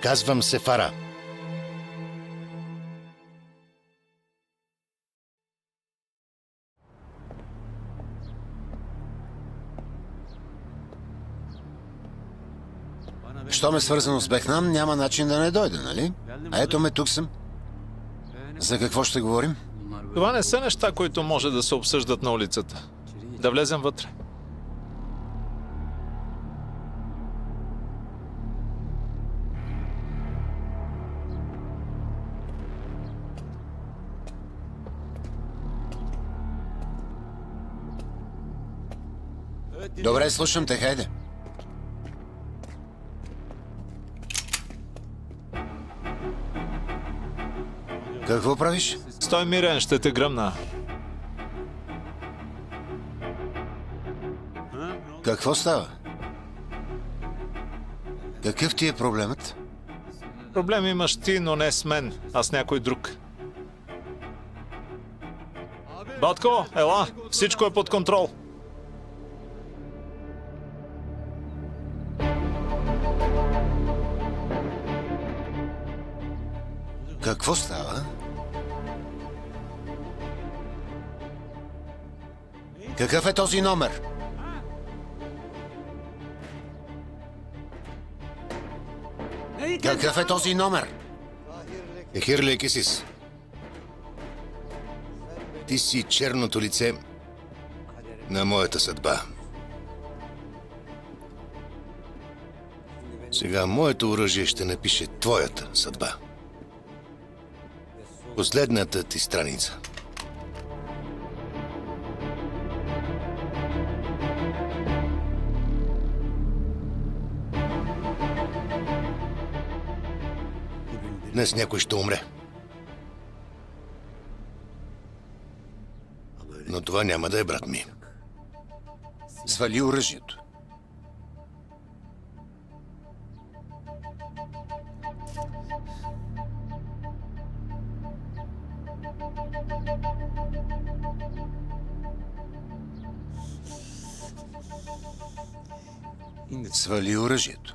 Казвам се Фара. Щом е свързано с Бехнам, няма начин да не дойде, нали? А ето ме, тук съм. За какво ще говорим? Това не са неща, които може да се обсъждат на улицата. Да влезем вътре. Добре, слушам те, хайде. Какво правиш? Стой мирен, ще те гръмна. Какво става? Какъв ти е проблемът? Проблем имаш ти, но не с мен, а с някой друг. Батко, ела, всичко е под контрол. Какво става? Какъв е този номер? Какъв е този номер? Ехир Лекесис. Ти си черното лице на моята съдба. Сега моето оръжие ще напише твоята съдба. Последната ти страница. Днес някой ще умре. Но това няма да е брат ми. Свали оръжието. Свали оръжието.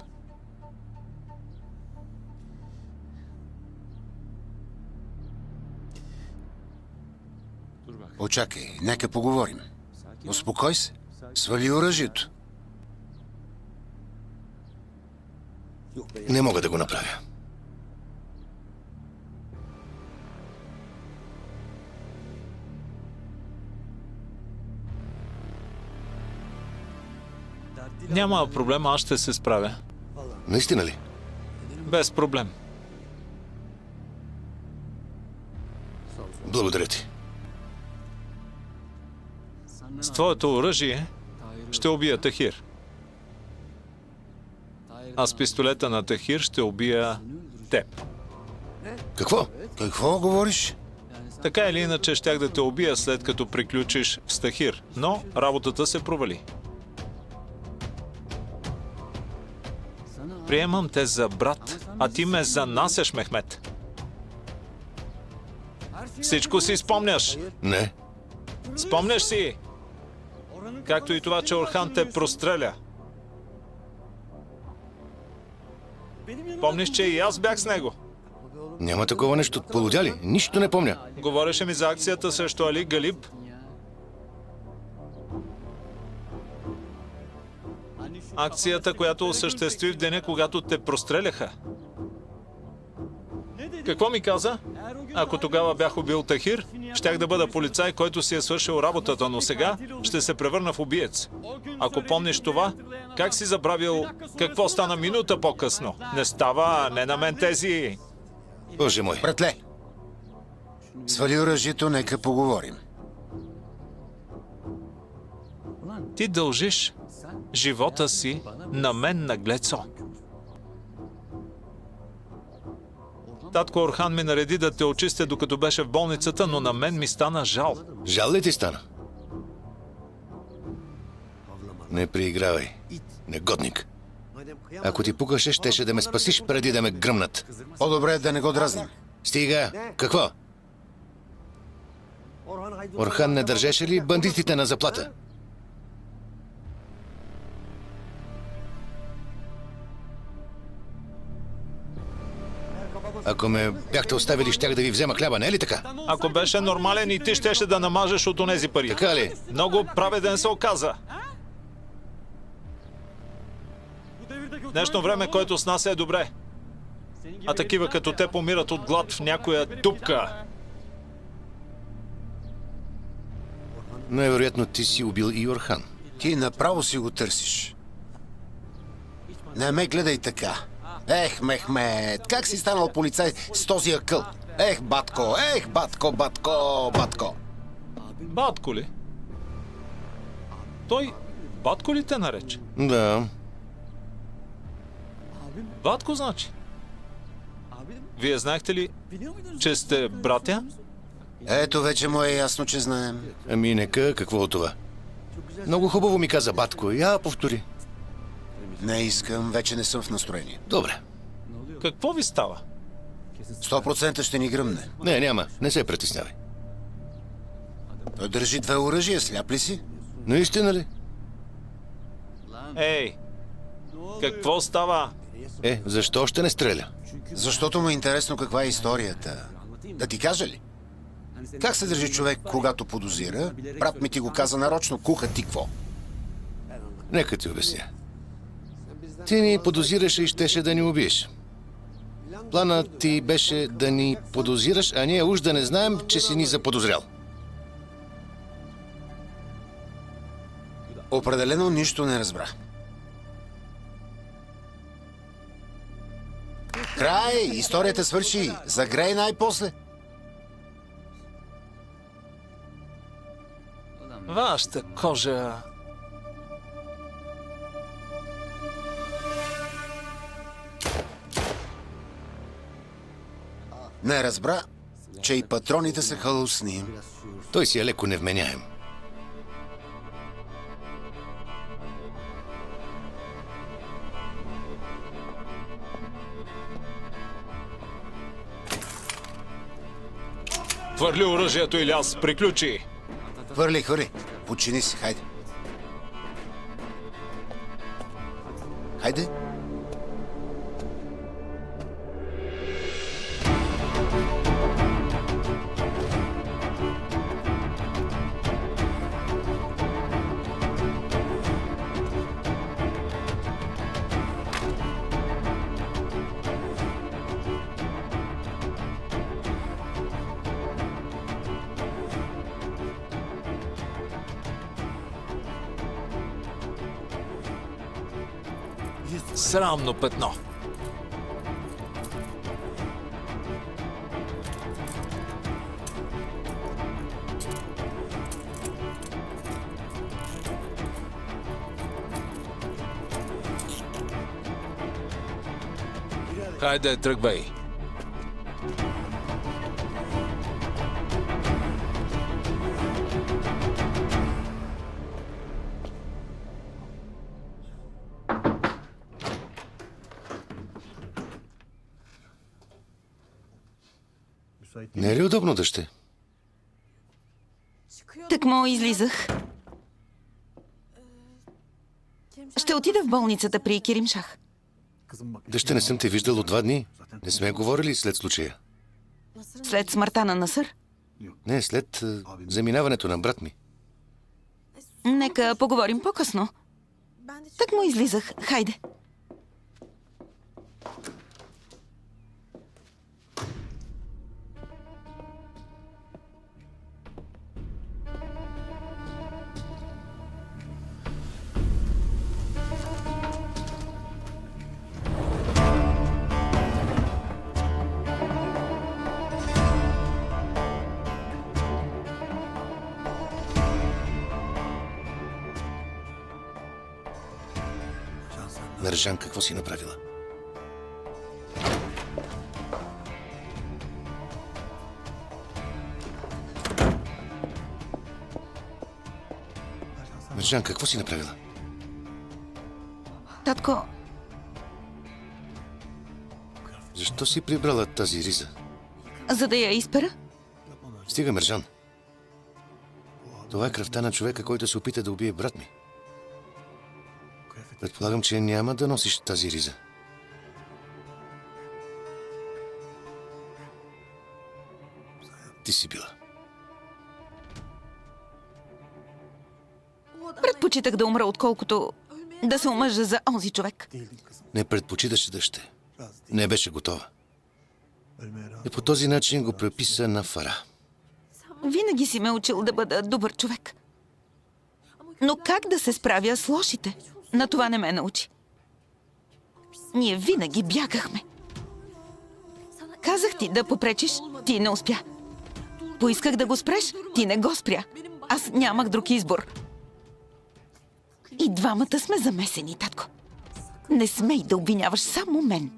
Очакай, нека поговорим. Успокой се. Свали оръжието. Не мога да го направя. Няма проблем, аз ще се справя. Наистина ли? Без проблем. Благодаря ти. С твоето оръжие ще убия Тахир. А с пистолета на Тахир ще убия теб. Какво? Какво говориш? Така или иначе щях да те убия след като приключиш с Тахир, но работата се провали. Приемам те за брат, а ти ме занасяш, Мехмет. Всичко си спомняш. Не. Спомняш си. Както и това, че Орхан те простреля. Помниш, че и аз бях с него. Няма такова нещо. Полудя ли? Нищо не помня. Говореше ми за акцията срещу Али Галиб. Акцията, която осъществи в деня, когато те простреляха. Какво ми каза? Ако тогава бях убил Тахир, щях да бъда полицай, който си е свършил работата, но сега ще се превърна в убиец. Ако помниш това, как си забравил какво стана минута по-късно? Не става, не на мен тези... Боже мой. Братле! Свали оръжието, нека поговорим. Ти дължиш живота си на мен, наглецо. Татко Орхан ми нареди да те очистя, докато беше в болницата, но на мен ми стана жал. Жал ли ти стана? Не приигравай, негодник. Ако ти пукаше, щеше да ме спасиш преди да ме гръмнат. По-добре е да не го дразним. Стига! Какво? Орхан не държеше ли бандитите на заплата? Ако ме бяхте оставили, щях да ви взема хляба, не е ли така? Ако беше нормален и ти щеше да намажеш от онези пари. Така ли? Много праведен се оказа. В днешно време, който с нас е добре. А такива като те помират от глад в някоя дупка. Най-вероятно ти си убил и Орхан. Ти направо си го търсиш. Не ме гледай така. Ех, Мехмед, как си станал полицай с този акъл? Ех, батко, батко. Батко ли? Той батко ли те нарече? Да. Батко значи. Вие знаехте ли, че сте братя? Ето вече му е ясно, че знаем. Ами нека, какво от това? Много хубаво ми каза батко. Я повтори. Не искам, вече не съм в настроение. Добре. Какво ви става? 100% ще ни гръмне. Не, няма. Не се притеснявай. Той държи 2 оръжия, сляп ли си? Наистина ли? Ей, какво става? Защо ще не стреля? Защото му е интересно каква е историята. Да ти кажа ли? Как се държи човек, когато подозира? Брат ми ти го каза нарочно, куха ти какво? Нека ти обясня. Ти ни подозираше и щеше да ни убиеш. Планът ти беше да ни подозираш, а ние уж да не знаем, че си ни заподозрял. Определено нищо не разбрах. Край! Историята свърши! Загрей най-после! Вашата кожа... Не разбра, че и патроните са халусни. Той си е леко невменяем. Хвърли оръжието, Иляс, приключи! Хвърли. Почини си, хайде. Хайде. Срамно петно. Хайде, тръгвай. Не е ли удобно да ще? Тъкмо излизах. Ще отида в болницата при Керимшах. Дъще, не съм те виждал от 2 дни. Не сме говорили след случая. След смъртта на Насър. Не, след заминаването на брат ми. Нека поговорим по-късно. Тъкмо излизах. Хайде. Наржан, какво си направила? Наржан, какво си направила? Татко, Защо си прибрала тази риза? за да я изпера? Стига, Мержан. Това е кръвта на човека, който се опита да убие брат ми. Предполагам, че няма да носиш тази риза. ти си била? Предпочитах да умра, отколкото да се омъжа за онзи човек. Не предпочиташе дъще. Не беше готова. И по този начин го преписа на Фара. Винаги си ме учил да бъда добър човек. Но как да се справя с лошите? На това не ме научи. Ние винаги бягахме. Казах ти да попречиш, ти не успя. Поисках да го спреш, ти не го спря. Аз нямах друг избор. И двамата сме замесени, татко. Не смей да обвиняваш само мен.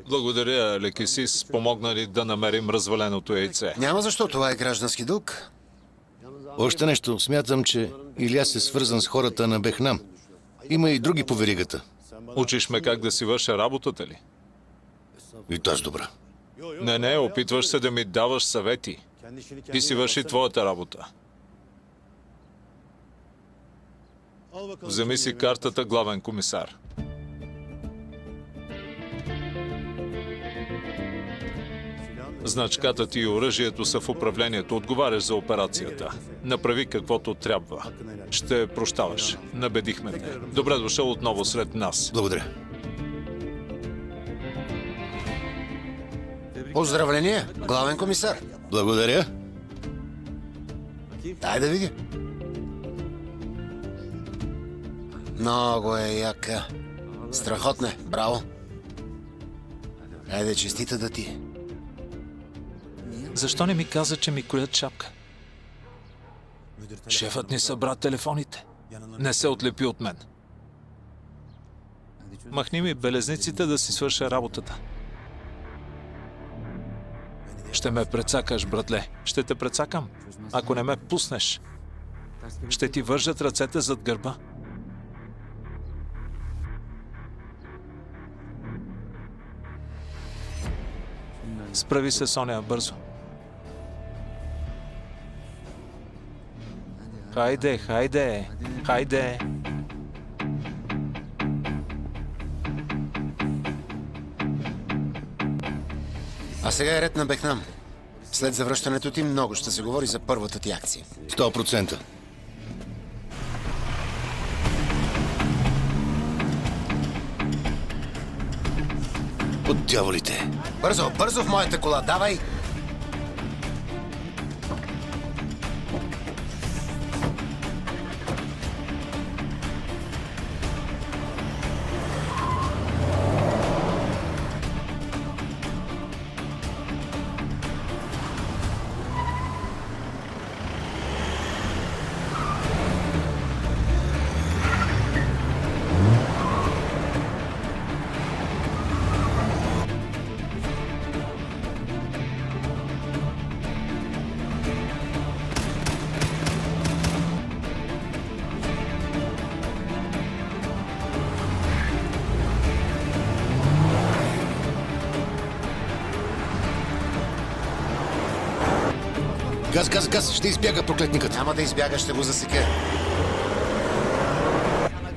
Благодаря, Лекисис. Помогна ли да намерим разваленото яйце? Няма защо, това е граждански дълг. Още нещо. Смятам, че Илияс е свързан с хората на Бехнам. Има и други по веригата. Учиш ме как да си върша работата ли? И тази добра. Не, опитваш се да ми даваш съвети. Ти си върши твоята работа. Вземи си картата, главен комисар. Значката ти и оръжието са в управлението. Отговаряш за операцията. Направи каквото трябва. Ще прощаваш. Набедихме те. Добре дошъл отново сред нас. Благодаря. Поздравления, главен комисар. Благодаря. Дай да видя. Много е яка. Страхотна е. Браво. Айде, честита да ти. Защо не ми каза, че ми кроят шапка? Шефът ни събра телефоните. Не се отлепи от мен. Махни ми белезниците да си свърша работата. Ще ме прецакаш, братле. Ще те прецакам. Ако не ме пуснеш, ще ти вържат ръцете зад гърба. Справи се, Соня, бързо. Хайде, хайде, хайде. А сега е ред на Бехнам. След завръщането ти много ще се говори за първата ти акция. 100%. От дяволите. Бързо, бързо в моята кола, давай! Газ, газ, газ! Ще избяга проклетникът. Няма да избягаш, ще го засека.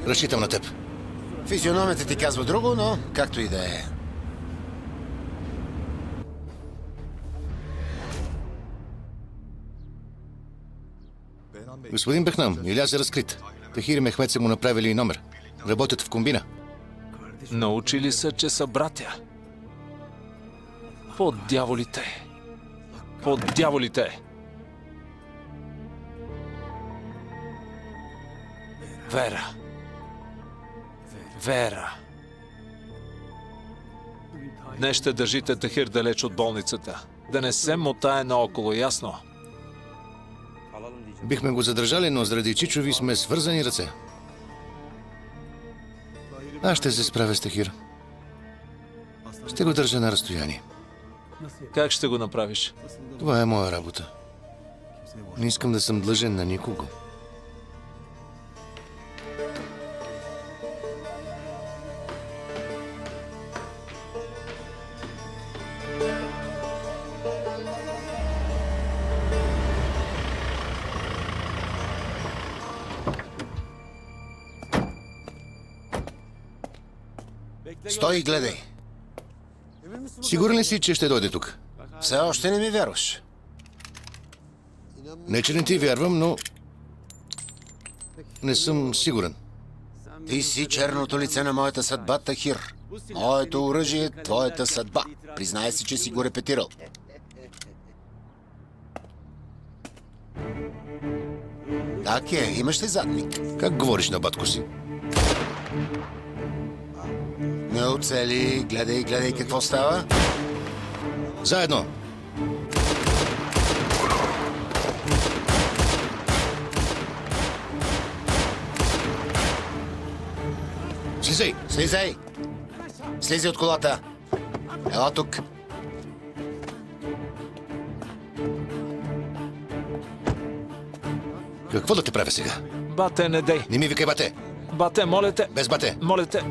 Разчитам на теб. Физиономията ти казва друго, но както и да е. Господин Бехнам, Илияс е разкрит. Тахир и Мехмед са му направили и номер. Работят в комбина. Научили са, че са братя. Под дяволите. Под дяволите. Вера. Вера. Днес ще държите Тахир далеч от болницата. Да не се мотае наоколо, ясно? Бихме го задържали, но заради Чичови сме свързани ръце. Аз ще се справя с Тахир. Ще го държа на разстояние. Как ще го направиш? Това е моя работа. Не искам да съм длъжен на никого. Стой и гледай. Сигурен ли си, че ще дойде тук? Все още не ми вярваш. Не, че не ти вярвам, но не съм сигурен. Ти си черното лице на моята съдба, Тахир. Моето оръжие е твоята съдба. Признай си, че си го репетирал. Так е, имаш ли задник? Как говориш на батко си? Не оцели, гледай, гледай какво става. Заедно! Слизай! Слизай! Слизи от колата! Ела тук! Какво да те правя сега? Бате, не дей. Не ми викай бате! Бате, моля те. Без бате! Моля те.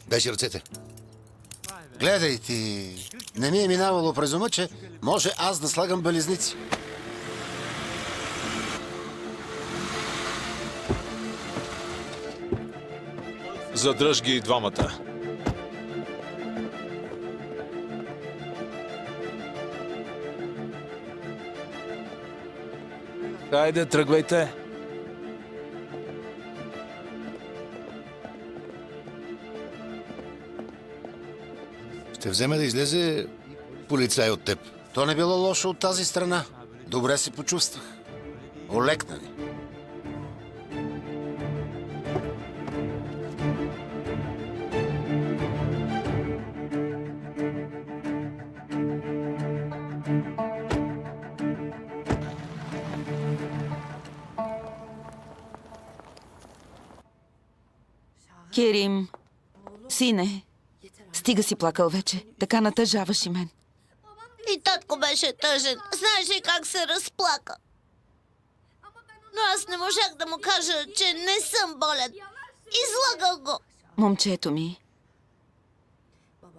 Дай си ръцете. Гледай ти! Не ми е минавало през ума, че може аз да слагам белезници. Задръж ги и двамата. Хайде, тръгвайте. Ще вземе да излезе полицай от теб. То не било лошо от тази страна. Добре се почувствах. Олекна ми. Керим, сине, стига си плакал вече. Така натъжаваш и мен. И татко беше тъжен. Знаеш ли как се разплака? Но аз не можах да му кажа, че не съм болен. Излагал го. Момчето ми,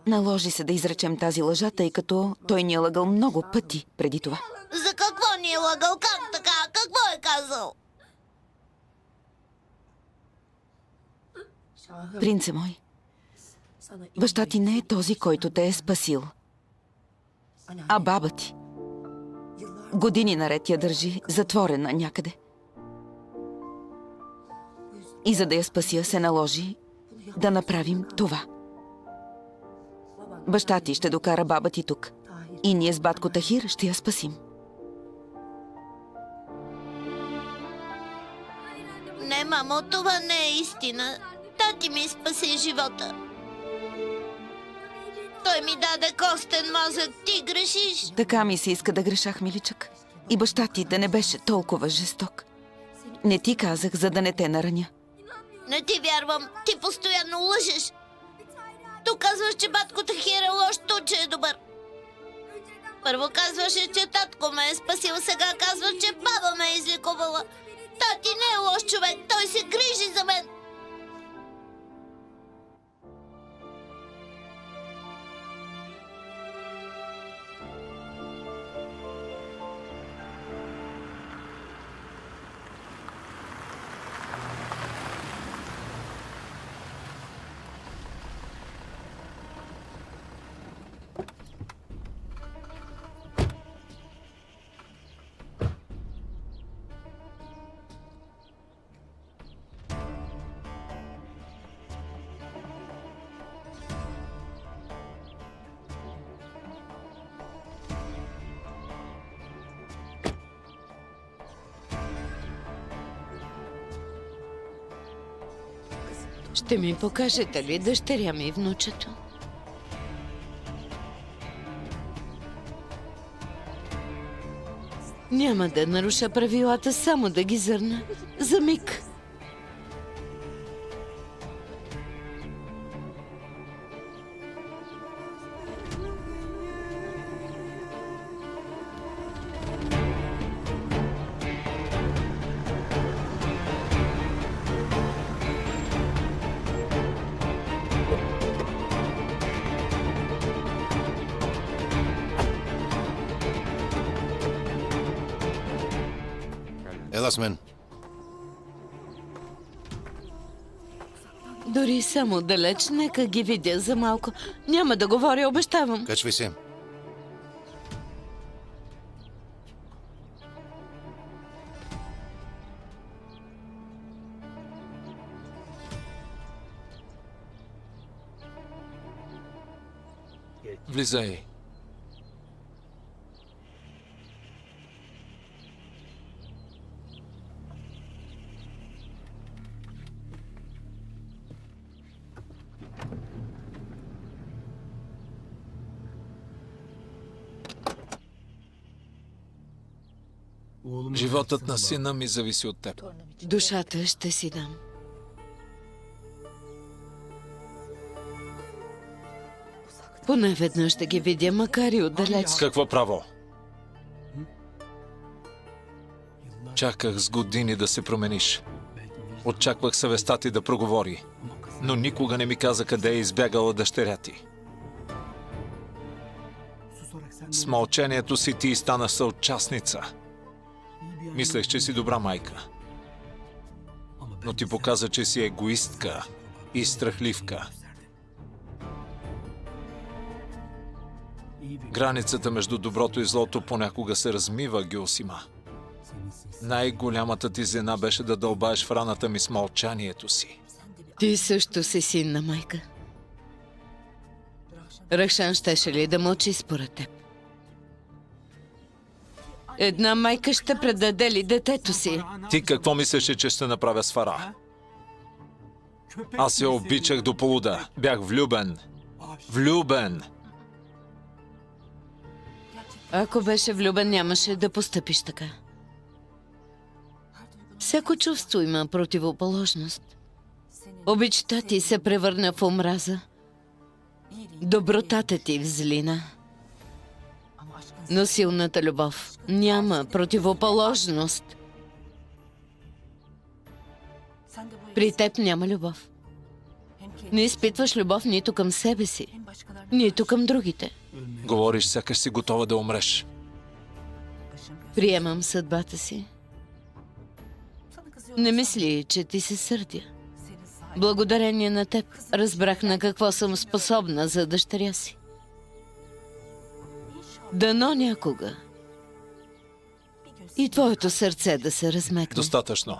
наложи се да изречем тази лъжа, тъй като той ни е лъгал много пъти преди това. За какво ни е лъгал? Как така? Какво е казал? Принце мой, баща ти не е този, който те е спасил, а баба ти. Години наред я държи затворена някъде. И за да я спася, се наложи да направим това. Баща ти ще докара баба ти тук. И ние с батко Тахир ще я спасим. Не, мамо, това не е истина. Тати ми спаси живота. Той ми даде костен мозък. Ти грешиш. Така ми се иска да грешах, миличък. И баща ти да не беше толкова жесток. Не ти казах, за да не те нараня. Не ти вярвам. Ти постоянно лъжеш. Тук казваш, че батко Тахир е лош, то че е добър. Първо казваше, че татко ме е спасил, сега казва, че баба ме е излекувала. Тати не е лош човек, той се грижи за мен. Ще ми покажете ли дъщеря ми и внучето? Няма да наруша правилата, само да ги зърна. За миг. Ела с мен. Дори само далеч, нека ги видя за малко. Няма да говоря, обещавам. Качвай се. Влизай. Животът на сина ми зависи от теб. Душата ще си дам. Поне веднъж ще ги видя, макар и отдалеч. С какво право? Чаках с години да се промениш. Очаквах съвестта ти да проговори. Но никога не ми каза къде е избягала дъщеря ти. С мълчението си ти стана съучастница. Мислех, че си добра майка. Но ти показа, че си егоистка и страхливка. Границата между доброто и злото понякога се размива, Гюлсима. Най-голямата ти зена беше да дълбаеш в раната ми с мълчанието си. Ти също си син на майка. Рахшан щеше ли да мълчи според теб? Една майка ще предаде ли детето си? Ти какво мислеше, че ще направя с Фара? Аз се обичах до полуда. Бях влюбен. Влюбен! Ако беше влюбен, нямаше да постъпиш така. Всяко чувство има противоположност. Обичта ти се превърна в омраза. Добротата ти в злина. Но силната любов няма противоположност. При теб няма любов. Не изпитваш любов нито към себе си, нито към другите. Говориш, сякаш си готова да умреш. Приемам съдбата си. Не мисли, че ти се сърдя. Благодарение на теб разбрах на какво съм способна за дъщеря си. Дано някога и твоето сърце да се размекне. Достатъчно.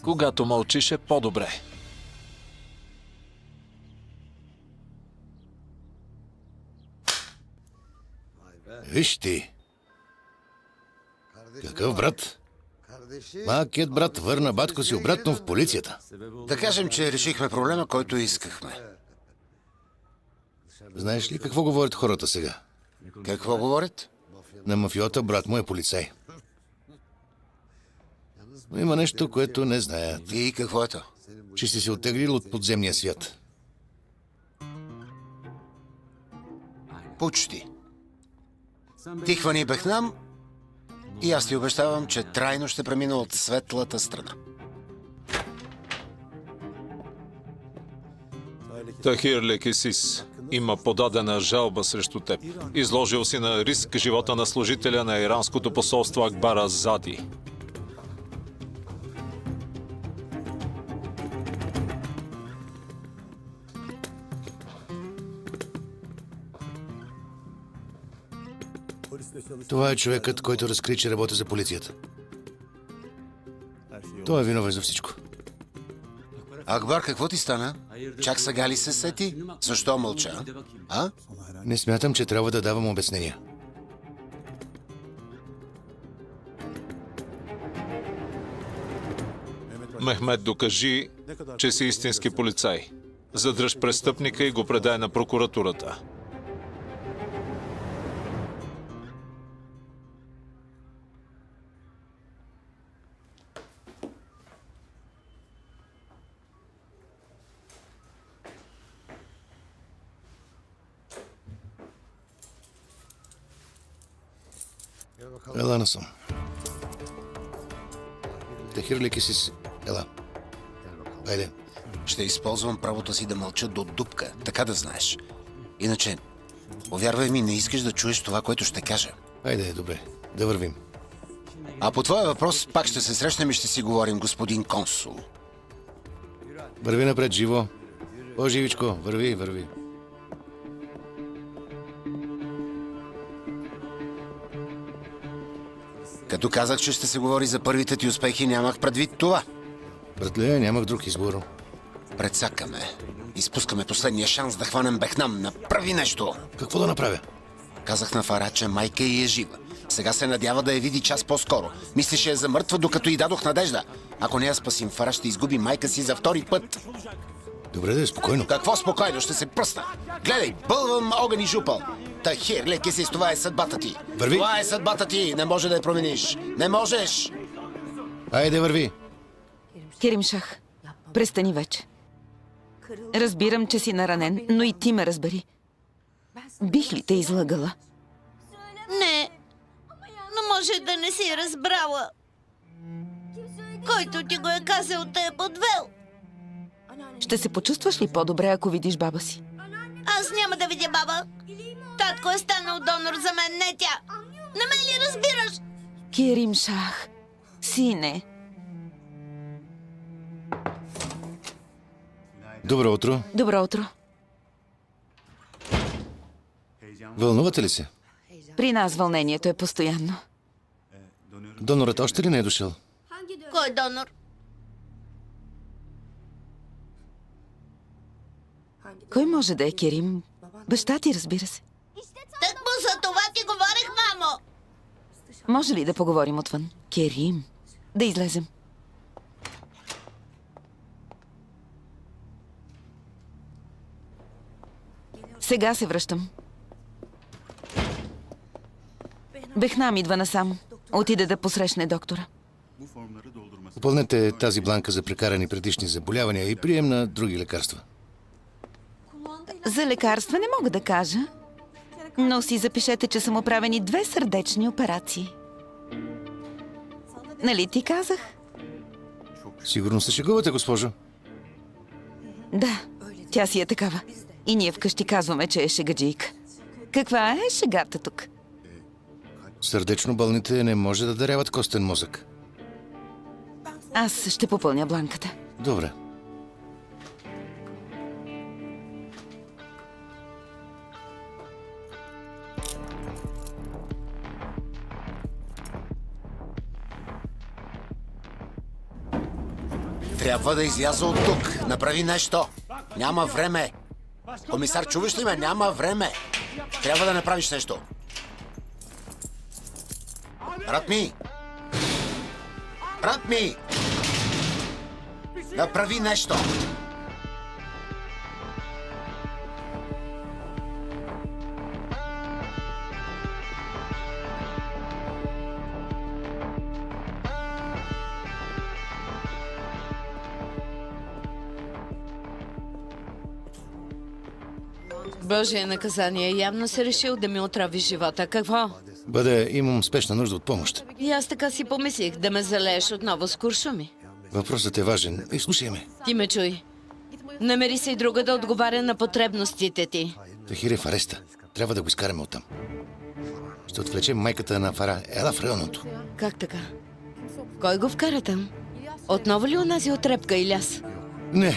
Когато мълчиш е по-добре. Виж ти. Какъв брат? Малкият брат върна батко си обратно в полицията. Да кажем, че решихме проблема, който искахме. Знаеш ли какво говорят хората сега? Какво говорят? На мафиота брат му е полицай. Но има нещо, което не знаят. И какво е то? Че си се оттеглил от подземния свят. Почти. Ти хвани Бехнам и аз ти обещавам, че трайно ще премина от светлата страна. Тахир Лекесис има подадена жалба срещу теб. Изложил си на риск живота на служителя на иранското посолство Акбар Азади. Това е човекът, който разкри, че работи за полицията. Той е виновен за всичко. Акбар, какво ти стана? Чак сега ли се сети? Защо мълча? А? Не смятам, че трябва да давам обяснения. Мехмед, докажи, че си истински полицай. Задръж престъпника и го предай на прокуратурата. Ела насам. Тахир Лекесис, ела. Хайде. Ще използвам правото си да мълча до дупка, така да знаеш. Иначе, повярвай ми, не искаш да чуеш това, което ще кажа. Айде, добре, да вървим. А по твоя въпрос пак ще се срещнем и ще си говорим, господин консул. Върви напред, живо. По-живичко, върви, върви. Като казах, че ще се говори за първите ти успехи, нямах предвид това. Братле, нямах друг избор. Прецакаме. Изпускаме последния шанс да хванем Бехнам. Направи нещо! Какво да направя? Казах на Фара, че майка й е жива. Сега се надява да я види час по-скоро. Мислеше я замъртва, докато й дадох надежда. Ако не я спасим, Фара ще изгуби майка си за втори път. Добре, да е спокойно. Какво спокойно? Ще се пръсна. Гледай, бълвам огън и жупъл. Тахир, леки си, това е съдбата ти. Върви. Това е съдбата ти. Не може да я промениш. Не можеш. Айде, върви. Керим Шах, престани вече. Разбирам, че си наранен, но и ти ме разбери. Бих ли те излъгала? Не, но може да не си разбрала. Който ти го е казал, те е подвел. Ще се почувстваш ли по-добре, ако видиш баба си? Аз няма да видя баба. Татко е станал донор за мен, не тя. Не ме ли разбираш? Керим Шах, сине. Добро утро. Добро утро. Вълнувате ли се? При нас вълнението е постоянно. Донорът още ли не е дошъл? Кой донор? Кой може да е Керим? Баща ти, разбира се. Тъкмо за това ти говорих, мамо. Може ли да поговорим отвън? Керим, да излезем. Сега се връщам. Бехнам идва насам. Отиде да посрещне доктора. Попълнете тази бланка за прекарани предишни заболявания и прием на други лекарства. За лекарства не мога да кажа, но си запишете, че са му правени 2 сърдечни операции. Нали ти казах? Сигурно се шегувате, госпожо. Да, тя си е такава. И ние вкъщи казваме, че е шегаджийка. Каква е шегата тук? Сърдечно болните не може да даряват костен мозък. Аз ще попълня бланката. Добре. Трябва да изляза от тук. Направи нещо. Няма време. Комисар, чуваш ли ме? Няма време. Трябва да направиш нещо. Ратми! Ратми! Направи нещо! Божие наказание. Явно си решил да ми отрави живота. Какво? Бъде, имам спешна нужда от помощ. И аз така си помислих да ме залееш отново с куршуми. Въпросът е важен. Изслушай ме. Ти ме чуй. Намери се и друга да отговаря на потребностите ти. Тахир е в ареста. Трябва да го изкараме оттам. Ще отвлечем майката на Фара. Ела в районното. Как така? Кой го вкара там? Отново ли онази отрепка Иляс? Не.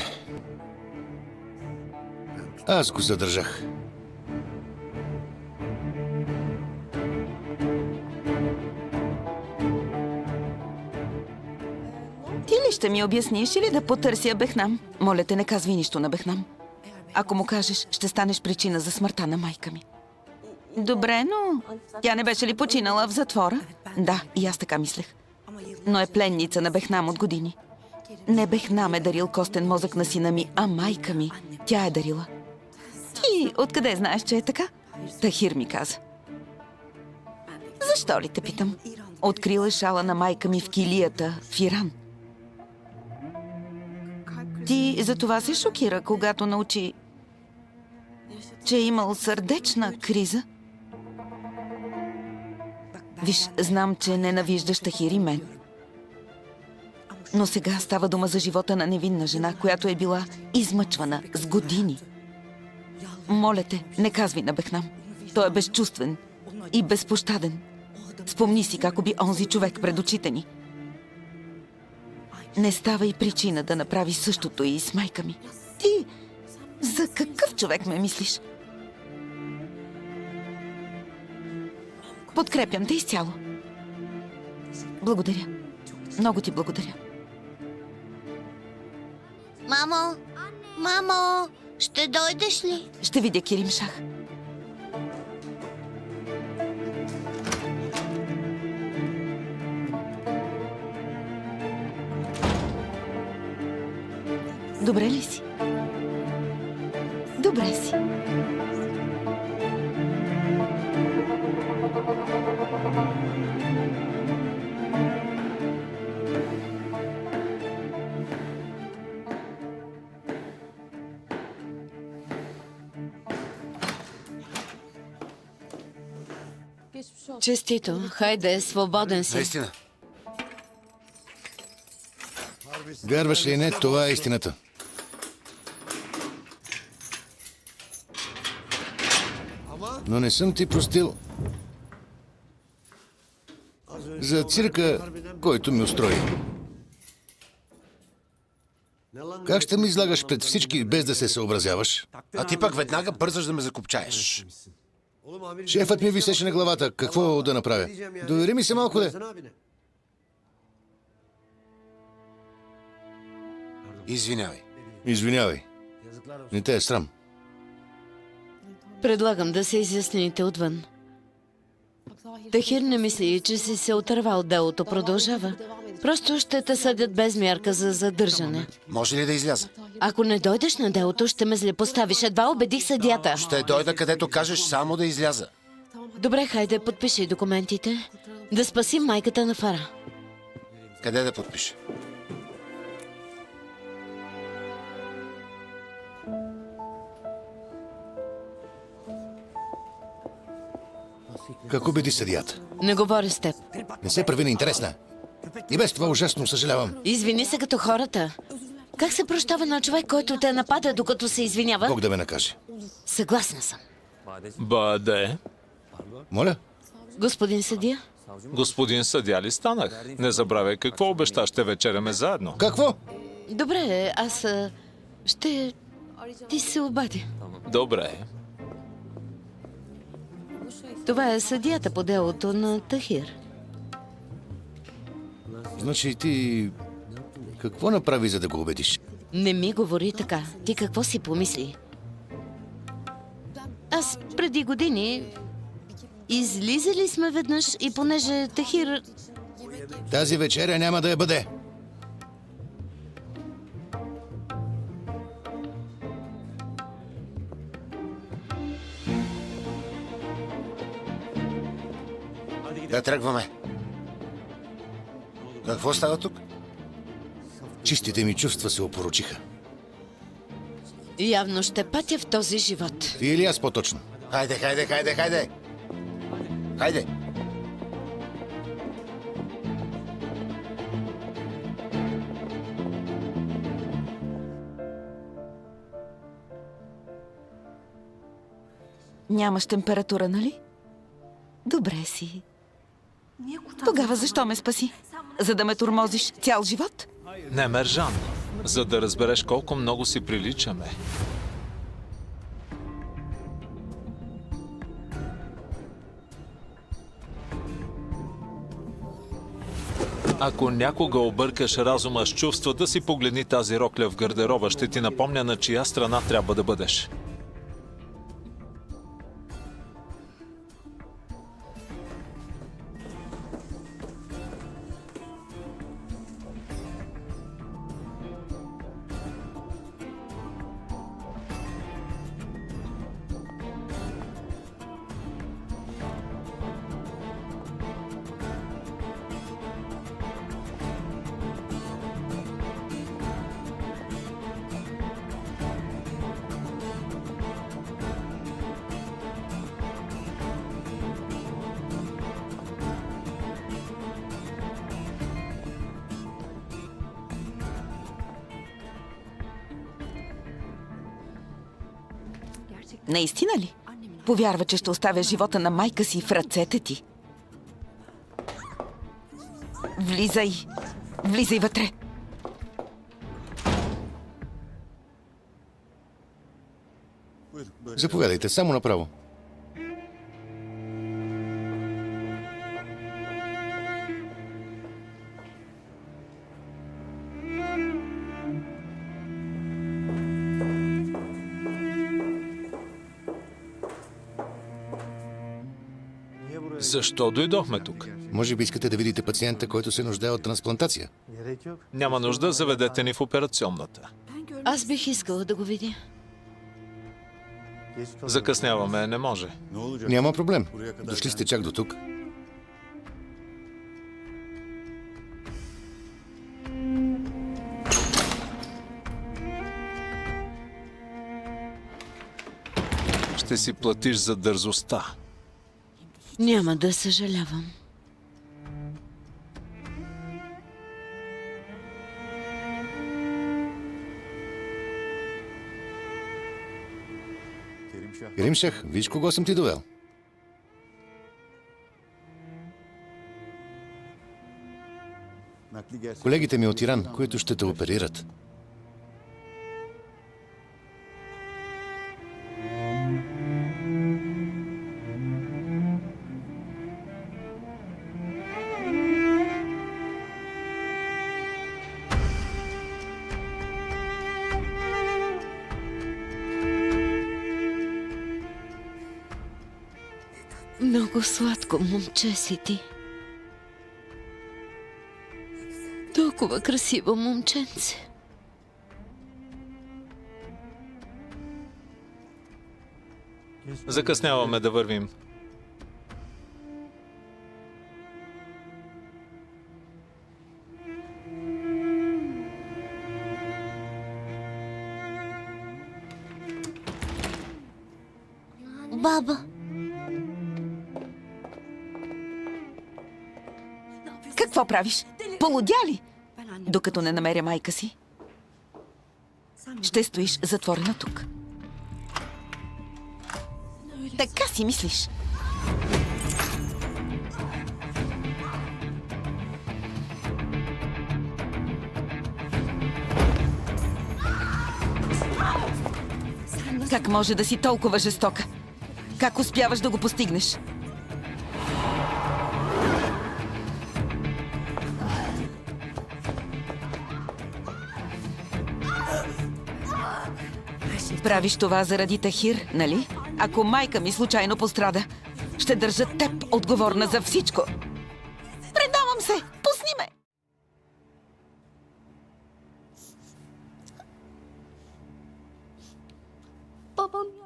Аз го задържах. Ти ли ще ми обясниш или да потърся Бехнам? Моля те, не казвай нищо на Бехнам. Ако му кажеш, ще станеш причина за смъртта на майка ми. Добре, но тя не беше ли починала в затвора? Да, и аз така мислех. Но е пленница на Бехнам от години. Не Бехнам е дарил костен мозък на сина ми, а майка ми. Тя е дарила. Ти откъде знаеш, че е така? Тахир ми каза. Защо ли те питам? Открила шала на майка ми в килията в Иран. Ти за това се шокира, когато научи, че е имал сърдечна криза? Виж, знам, че ненавиждаш Тахир и мен. Но сега става дума за живота на невинна жена, която е била измъчвана с години. Моля те, не казвай на Бехнам. Той е безчувствен и безпощаден. Спомни си как уби онзи човек пред очите ни. Не става и причина да направи същото и с майка ми. Ти за какъв човек ме мислиш? Подкрепям те изцяло. Благодаря. Много ти благодаря. Мамо! Мамо! Ще дойдеш ли? Ще видя Киримшах. Добре ли си? Добре си. Честито. Хайде, свободен си. Наистина. Вярваш ли не, това е истината. Но не съм ти простил за цирка, който ми устрои. Как ще ми излагаш пред всички, без да се съобразяваш? А ти пък веднага бързаш да ме закопчаеш. Шефът ми висеше на главата. Какво да направя? Довери ми се малко, де. Извинявай. Извинявай. Не те е срам. Предлагам да се изясните отвън. Тахир не мисли, че си се отървал, делото продължава. Просто ще те съдят без мярка за задържане. Може ли да изляза? Ако не дойдеш на делото, ще ме злепоставиш. Едва убедих съдията. Ще дойда където кажеш само да изляза. Добре, хайде, подпиши документите. Да спасим майката на Фара. Къде да подпиша? Как убеди съдията? Не говоря с теб. Не се прави на интересна. И без това ужасно съжалявам. Извини се като хората. Как се прощава на човек, който те напада, докато се извинява? Бог да ме накаже. Съгласна съм. Бъде. Моля? Господин съдия? Господин съдия ли станах? Не забравяй какво обеща, ще вечеряме заедно. Какво? Добре, аз ще ти се обадя. Добре. Това е съдията по делото на Тахир. Значи ти... Какво направи, за да го убедиш? Не ми говори така. Ти какво си помисли? Аз преди години излизали сме веднъж и понеже Тахир... Тази вечеря няма да я бъде. Да тръгваме. Какво става тук? Чистите ми чувства се опорочиха. Явно ще патя в този живот. Ти или аз по-точно? Хайде, хайде, хайде, хайде! Хайде! Нямаш температура, нали? Добре си. Тогава защо ме спаси? За да ме тормозиш цял живот? Не, Мержан, за да разбереш колко много си приличаме. Ако някога объркаш разума с чувства, да си погледни тази рокля в гардероба, ще ти напомня на чия страна трябва да бъдеш. Наистина ли? Повярва, че ще оставя живота на майка си в ръцете ти. Влизай. Влизай вътре. Заповядайте, само направо. Защо дойдохме тук? Може би искате да видите пациента, който се нуждае от трансплантация. Няма нужда, заведете ни в операционната. Аз бих искала да го видя. Закъсняваме, не може. Няма проблем. Дошли сте чак до тук. Ще си платиш за дързостта. Няма да съжалявам. Керимшах, виж кого съм ти довел. Колегите ми от Иран, които ще те оперират. Много сладко момче си ти. Толкова красиво момченце. Закъсняваме да вървим. Баба, Какво правиш? Полудя ли? Докато не намеря майка си, ще стоиш затворена тук. Така си мислиш. Как може да си толкова жестока? Как успяваш да го постигнеш? Правиш това заради Тахир, нали? Ако майка ми случайно пострада, ще държа теб отговорна за всичко. Предавам се! Пусни ме!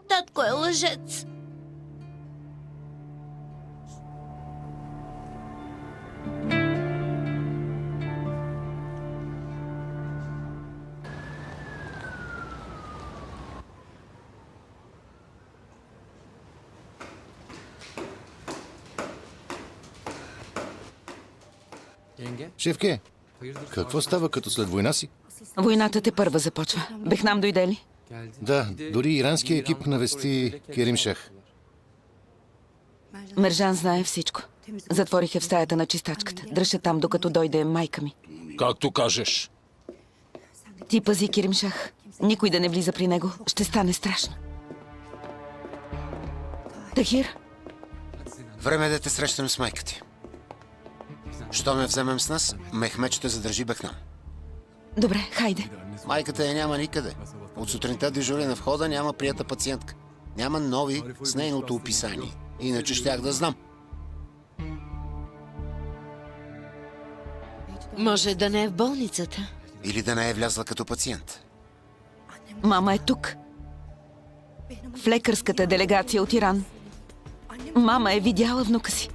татко е лъжец. Шефке, какво става като след война си? Войната те първа започва. Бехнам дойде ли? Да, дори иранския екип навести Керимшах. Мержан знае всичко. Затворих я в стаята на чистачката. Дръжа там, докато дойде майка ми. Както кажеш. Ти пази Керимшах. Никой да не влиза при него. Ще стане страшно. Тахир, Време е да те срещам с майка ти. Що ме вземем с нас, Мехмед ще задържи Бехнам. добре, хайде. Майката я няма никъде. От сутринта дежури на входа, няма прията пациентка. Няма нови с нейното описание. Иначе щях да знам. Може да не е в болницата. Или да не е влязла като пациент. Мама е тук. В лекарската делегация от Иран. Мама е видяла внука си.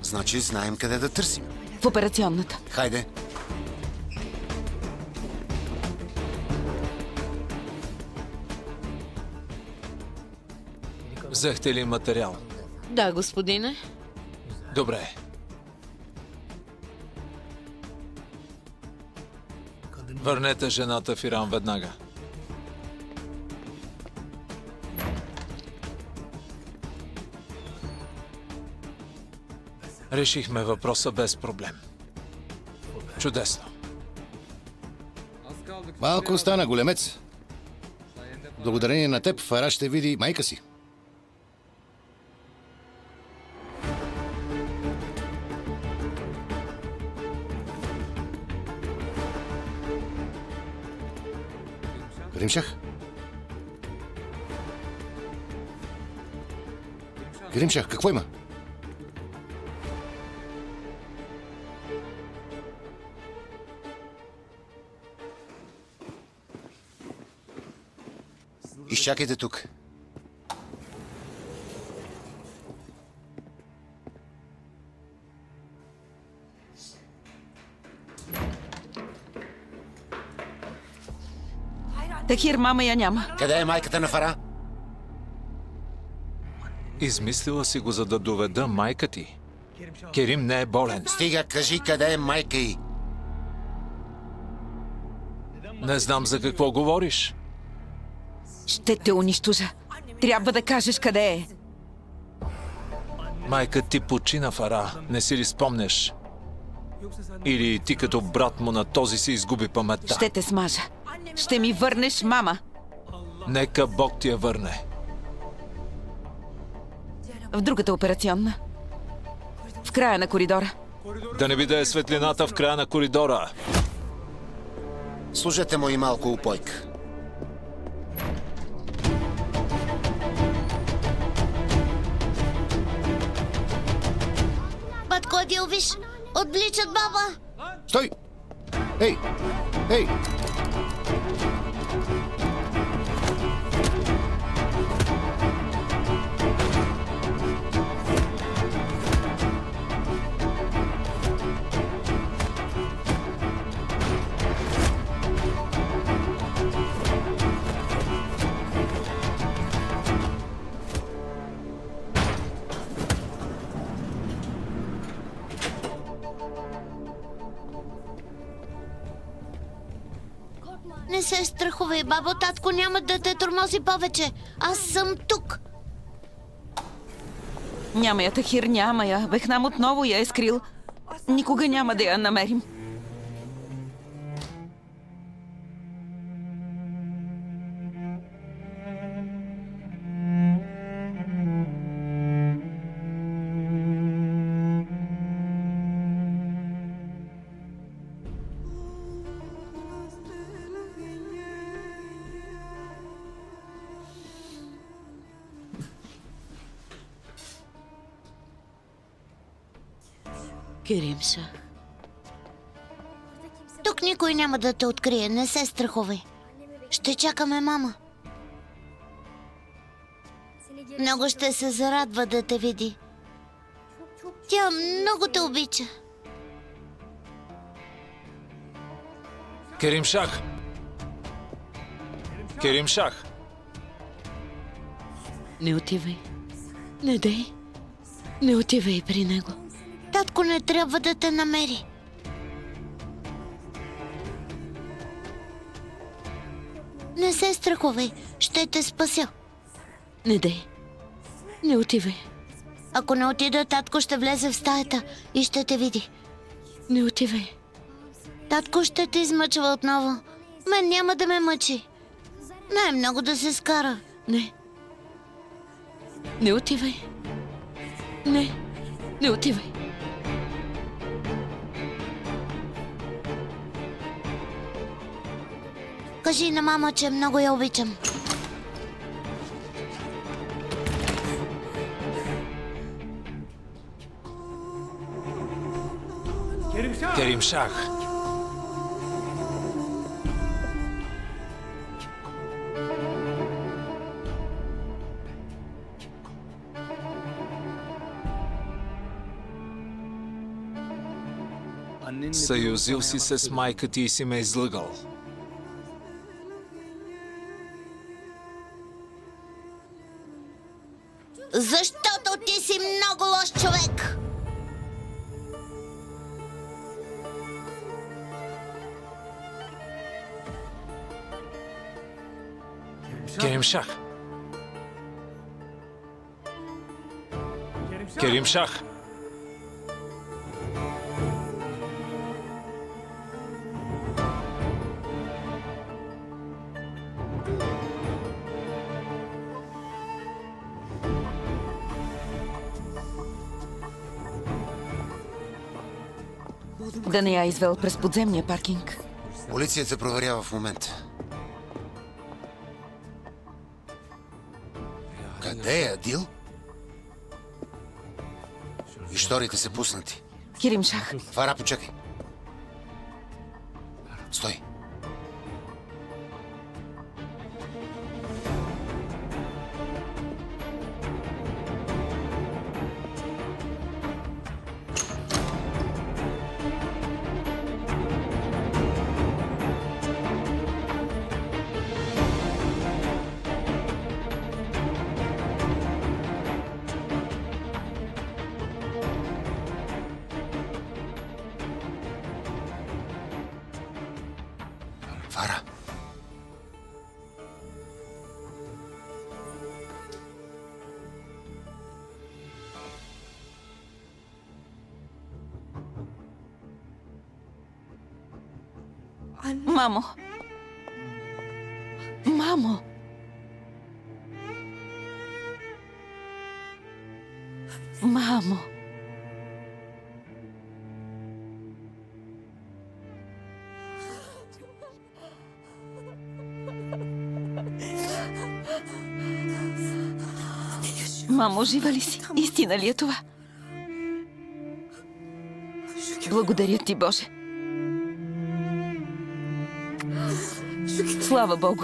Значи знаем къде да търсим. В операционната. Хайде. Взехте ли материал? Да, господине. Добре. Върнете жената в Иран веднага. Решихме въпроса без проблем. Чудесно. Малко остана, големец. Благодарение на теб Фара ще види майка си. Керимшах? Керимшах, какво има? Изчакайте тук. Тахир, мама я няма. Къде е майката на Фара? Измислила си го, за да доведа майка ти. Керим не е болен. Стига, кажи къде е майка й. Не знам за какво говориш. Ще те унищожа. Трябва да кажеш къде е. Майка ти почина, Фара. Не си ли спомнеш? Или ти като брат му на този си изгуби паметта? Ще те смажа. Ще ми върнеш мама. Нека Бог ти я върне. В другата операционна. В края на коридора. Да не би да е светлината в края на коридора. Служете му и малко упойка. Батко, Адил, виж, отвличат баба. Стой! Ей! Ей! Не се страхувай, бабо, татко няма да те тормози повече. Аз съм тук. Няма я, Тахир, няма я. Бехнам отново я е скрил. Никога няма да я намерим. Керимшах. Тук никой няма да те открие, не се страхувай. Ще чакаме мама. Много ще се зарадва да те види. Тя много те обича. Керимшах! Керимшах! Не отивай. Не дей. Не отивай при него. Татко не трябва да те намери. Не се страхувай, ще те спася. Не дей. Не отивай. Ако не отида, татко ще влезе в стаята и ще те види. Не отивай. Татко ще те измъчва отново. Мен няма да ме мъчи. Най-много да се скара. Не. Не отивай. Не. Не отивай. Кажи на мама, че много я обичам. Керимшах! Съюзил си се с майка ти и си ме излъгал. Защото ти си много лош човек. Керимшах! Керимшах! Да не я извел през подземния паркинг. Полицията проверява в момента. Къде е Адил? И шторите са пуснати. Керим Шах, Фара, почакай. Стой. Фара. мамо! Мамо! Мамо! Мамо, жива ли си? Истина ли е това? Благодаря ти, Боже. Слава Богу.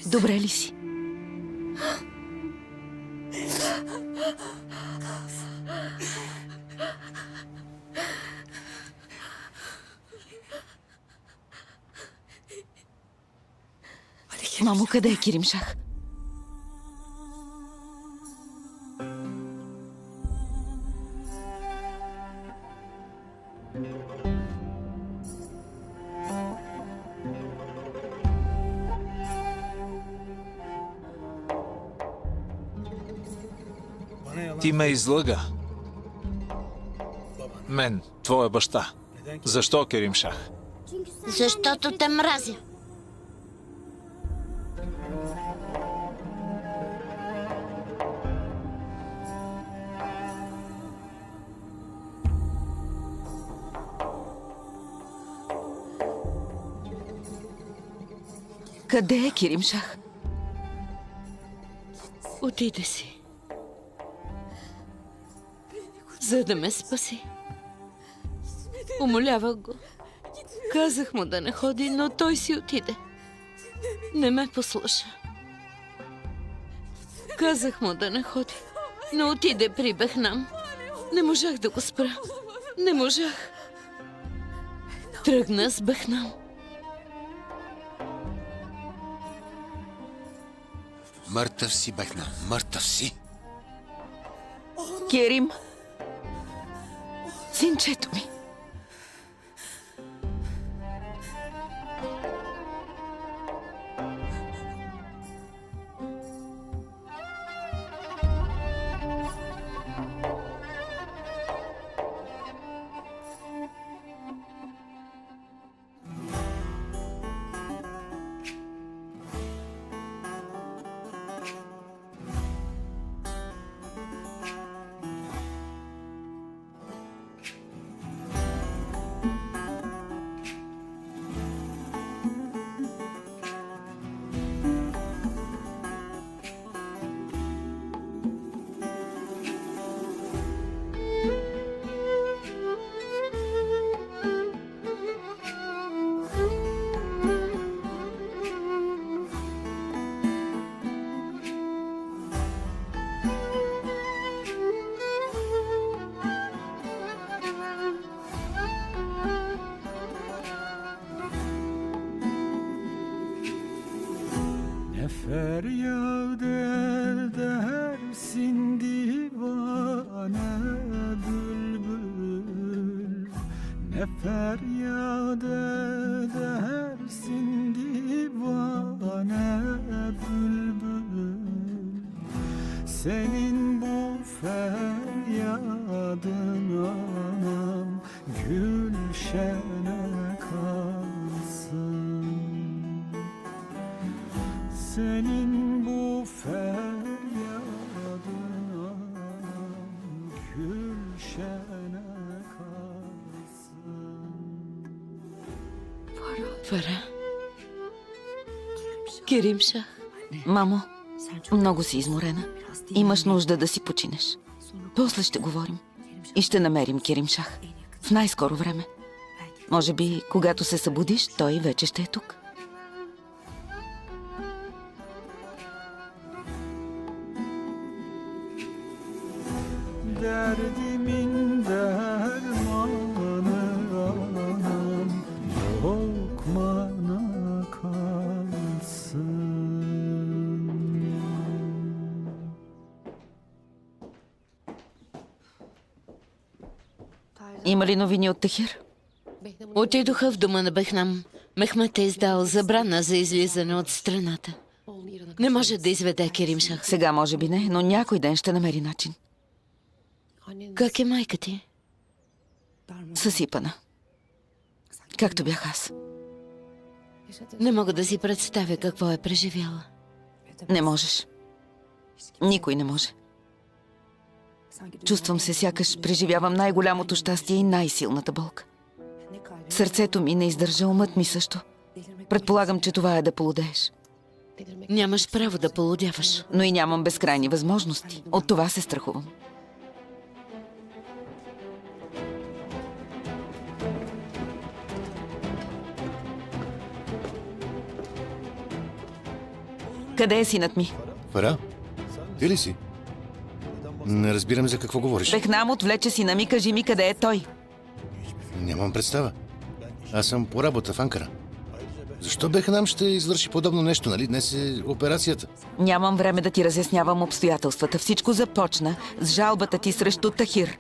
Добре ли си? Мамо, къде е Керим Шах? Ти ме излъга. Мен, твоя баща. Защо, Керим Шах? Защото те мразя. Къде е Керим Шах? Отиде си. За да ме спаси. Умолявах го. Казах му да не ходи, но той си отиде. Не ме послуша. Казах му да не ходи, но отиде при Бехнам. Не можах да го спра. Не можах. Тръгна с Бехнам. Мъртъв си, Бехна. Мъртъв си. Керим. Синчето ми. Feryat edersin divane bülbül. Ne feryat edersin divane bülbül. Senin bu feryadın anam gülşene kalsın. Senin bu feryadın Фара. Керимшах. Мамо, много си изморена. Имаш нужда да си починеш. После ще говорим. И ще намерим Керимшах. В най-скоро време. Може би, когато се събудиш, той вече ще е тук. Derdimin dermanı anam, lokmana kalsın. Има ли новини от Тахир? Отидоха в дома на Бехнам. Мехмед е издал забрана за излизане от страната. Не може да изведе Керимшах. Сега може би не, но някой ден ще намери начин. Как е майка ти? Съсипана. Както бях аз. Не мога да си представя какво е преживяла. Не можеш. Никой не може. Чувствам се, сякаш преживявам най-голямото щастие и най-силната болка. Сърцето ми не издържа, умът ми също. Предполагам, че това е да полудееш. Нямаш право да полудяваш. Но и нямам безкрайни възможности. От това се страхувам. Къде е синът ми? Фара? Ти ли си? Не разбирам за какво говориш. Бехнам отвлече сина ми, кажи ми къде е той. Нямам представа. Аз съм по работа в Анкара. Защо Бехнам ще извърши подобно нещо, нали? Днес е операцията. Нямам време да ти разяснявам обстоятелствата. Всичко започна с жалбата ти срещу Тахир.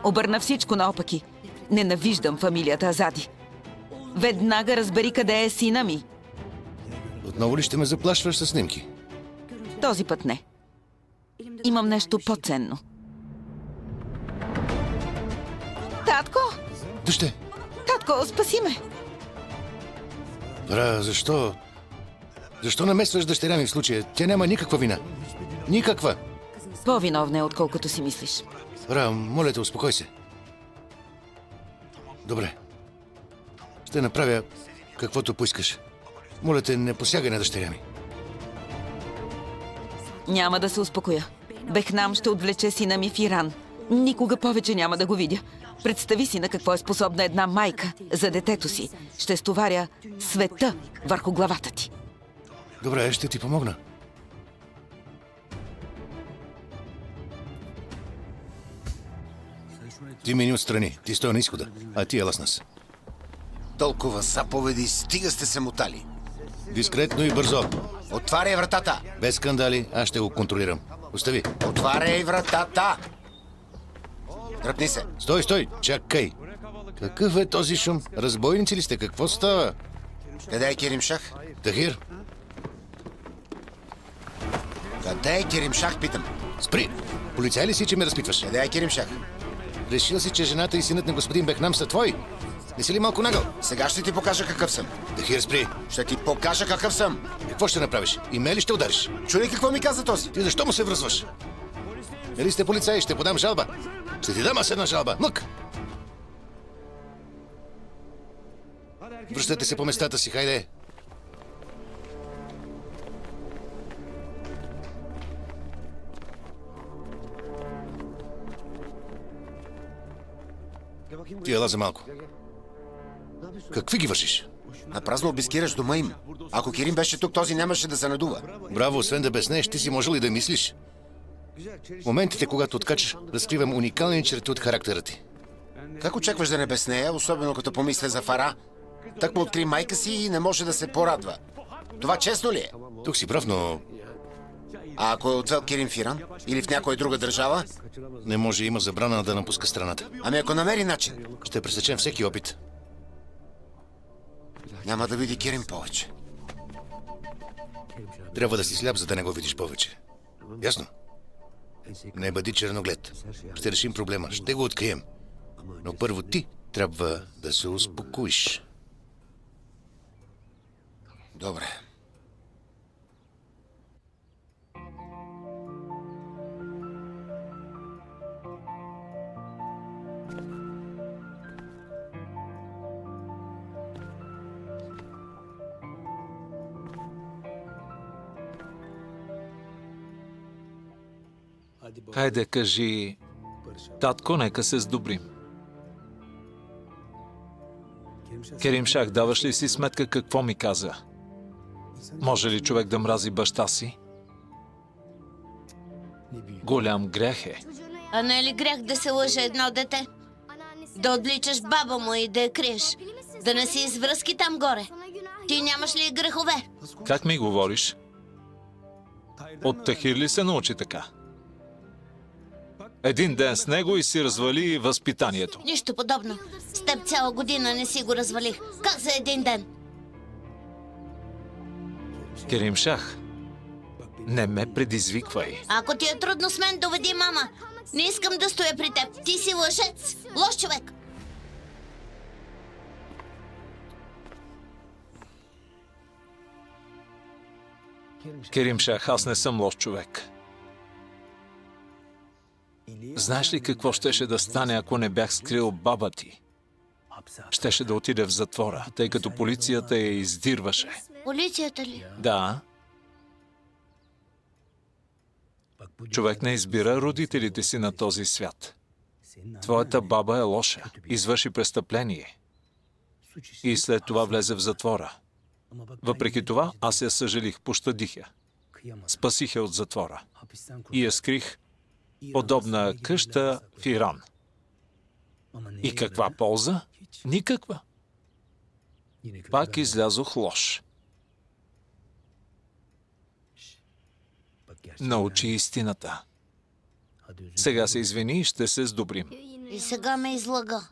Обърна всичко наопаки. Ненавиждам фамилията Азади. Веднага разбери къде е сина ми. Отново ли ще ме заплашваш със снимки? Този път не. Имам нещо по-ценно. Татко! Дъще! Татко, спаси ме! Фара, защо? Защо намесваш дъщеря ми в случая? Тя няма никаква вина. Никаква! По-виновна е, отколкото си мислиш. Фара, моля те, успокой се. Добре. Ще направя каквото поискаш. Моля те, не посягай на дъщеря ми. Няма да се успокоя. Бехнам ще отвлече сина ми в Иран. Никога повече няма да го видя. Представи си на какво е способна една майка за детето си. Ще стоваря света върху главата ти. Добре, ще ти помогна. Ти мини отстрани. Ти стой на изхода. А ти ела с нас. Толкова заповеди, стига сте се мотали. Дискретно и бързо. Отваряй вратата! Без скандали, аз ще го контролирам. Остави. Отваряй вратата! Дръпни се! Стой, стой, чакай. Какъв е този шум? Разбойници ли сте? Какво става? Къде е Керимшах? Тахир, Къде е Керимшах, питам? спри! Полицай ли си, че ме разпитваш? Къде е Керимшах? Решил си, че жената и синът на господин Бехнам са твои? Не си ли малко нагъл? Сега ще ти покажа какъв съм. Тахир, спри! Ще ти покажа какъв съм. Какво ще направиш? И ме ли ще удариш? Чули какво ми каза този? Ти защо му се връзваш? Нали сте полицаи? Ще подам жалба. Ще ти дам аз една жалба. Мък! Връщате се по местата си, хайде. Ти ела за малко. Какви ги вършиш? Напразно обискираш дома им. Ако Керим беше тук, този нямаше да се надува. Браво, освен да безнееш, ти си можел и да мислиш. В моментите, когато откачаш, разкривам уникални черти от характера ти. Как очакваш да не безнея, особено като помисля за Фара? Так му откри майка си и не може да се порадва. Това честно ли е? Тук си прав, но А ако е отвел Керим в Иран? Или в някоя друга държава? не може, има забрана да напуска страната. Ами ако намери начин, Ще пресечем всеки опит. няма да види Керим повече. Трябва да си сляп, за да не го видиш повече. Ясно? Не бъди черноглед. Ще решим проблема. Ще го открием. Но първо ти трябва да се успокоиш. Добре. Хайде, кажи, татко, нека се сдобрим. Керимшах, даваш ли си сметка какво ми каза? Може ли човек да мрази баща си? Голям грех е. А не е ли грях да се лъже едно дете? Да отличаш баба му и да я криеш. Да не си извръзки там горе. Ти нямаш ли грехове? Как ми говориш? От Тахир ли се научи така? Един ден с него и си развали възпитанието. Нищо подобно. С теб цяла година не си го развалих. Как за един ден? Керимшах, не ме предизвиквай. Ако ти е трудно с мен, доведи мама. Не искам да стоя при теб. Ти си лъжец. Лош човек. Керимшах, аз не съм лош човек. Знаеш ли какво щеше да стане, ако не бях скрил баба ти? Щеше да отиде в затвора, тъй като полицията я издирваше. Полицията ли? Да. Човек не избира родителите си на този свят. Твоята баба е лоша, извърши престъпление и след това влезе в затвора. Въпреки това, аз я съжалих, пощадих я. Спасих я от затвора и я скрих подобна къща в Иран. И каква полза? Никаква. Пак излязох лош. Научи истината. Сега се извини и ще се сдобрим. И сега ме излага.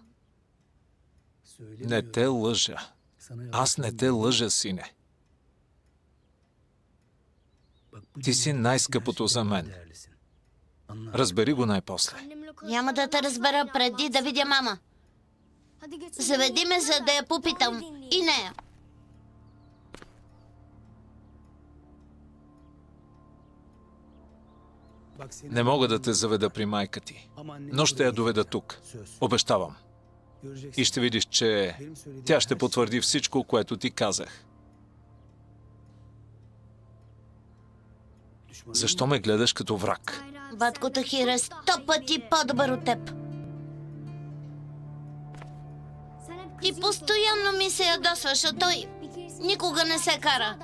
Не те лъжа. Аз не те лъжа, сине. Ти си най-скъпото за мен. Разбери го най-после. Няма да те разбера преди да видя мама. Заведи ме, за да я попитам. И нея. Не мога да те заведа при майка ти, но ще я доведа тук. Обещавам. И ще видиш, че тя ще потвърди всичко, което ти казах. Защо ме гледаш като враг? Батко Тахир е 100 пъти по-добър от теб. Ти постоянно ми се ядосваш, а той никога не се кара.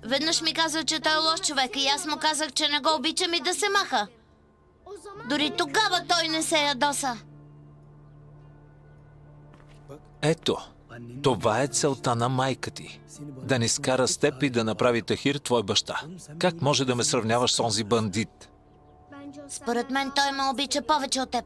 Веднъж ми каза, че той е лош човек и аз му казах, че не го обичам и да се маха. Дори тогава той не се ядоса. Ето, това е целта на майка ти. Да ни скара с теб и да направи Тахир твой баща. Как може да ме сравняваш с онзи бандит? Според мен той ме обича повече от теб.